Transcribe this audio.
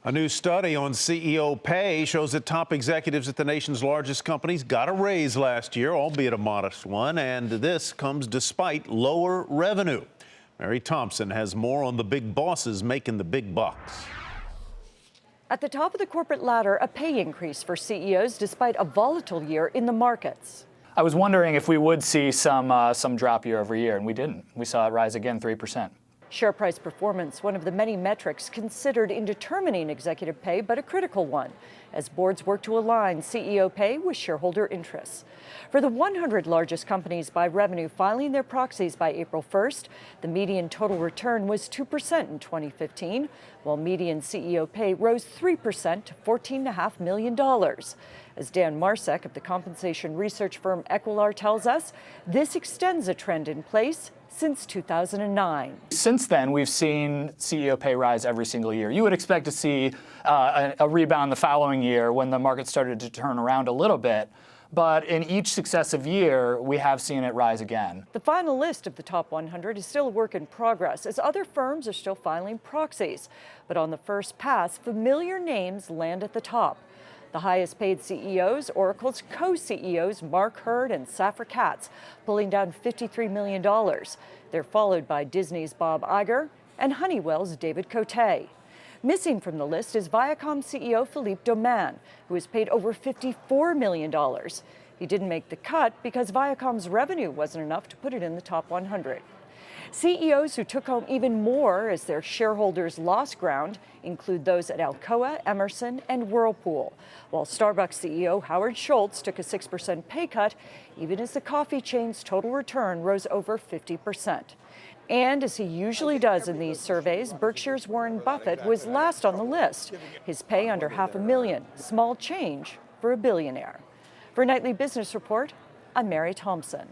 A new study on CEO pay shows that top executives at the nation's largest companies got a raise last year, albeit a modest one, and this comes despite lower revenue. Mary Thompson has more on the big bosses making the big bucks. At the top of the corporate ladder, a pay increase for CEOs despite a volatile year in the markets. I was wondering if we would see some drop year over year, and we didn't. We saw it rise again 3%. Share price performance, one of the many metrics considered in determining executive pay, but a critical one, as boards work to align CEO pay with shareholder interests. For the 100 largest companies by revenue filing their proxies by April 1st, the median total return was 2% in 2015, while median CEO pay rose 3% to $14.5 million. As Dan Marsek of the compensation research firm Equilar tells us, this extends a trend in place since 2009. Since then, we've seen CEO pay rise every single year. You would expect to see a rebound the following year when the market started to turn around a little bit. But in each successive year, we have seen it rise again. The final list of the top 100 is still a work in progress, as other firms are still filing proxies. But on the first pass, familiar names land at the top. The highest paid CEOs, Oracle's co-CEOs Mark Hurd and Safra Catz, pulling down $53 million. They're followed by Disney's Bob Iger and Honeywell's David Cote. Missing from the list is Viacom CEO Philippe Domain, who was paid over $54 million. He didn't make the cut because Viacom's revenue wasn't enough to put it in the top 100. CEOs who took home even more as their shareholders lost ground include those at Alcoa, Emerson, and Whirlpool, while Starbucks CEO Howard Schultz took a 6% pay cut, even as the coffee chain's total return rose over 50%. And as he usually does in these surveys, Berkshire's Warren Buffett was last on the list. His pay under $500,000, small change for a billionaire. For Nightly Business Report, I'm Mary Thompson.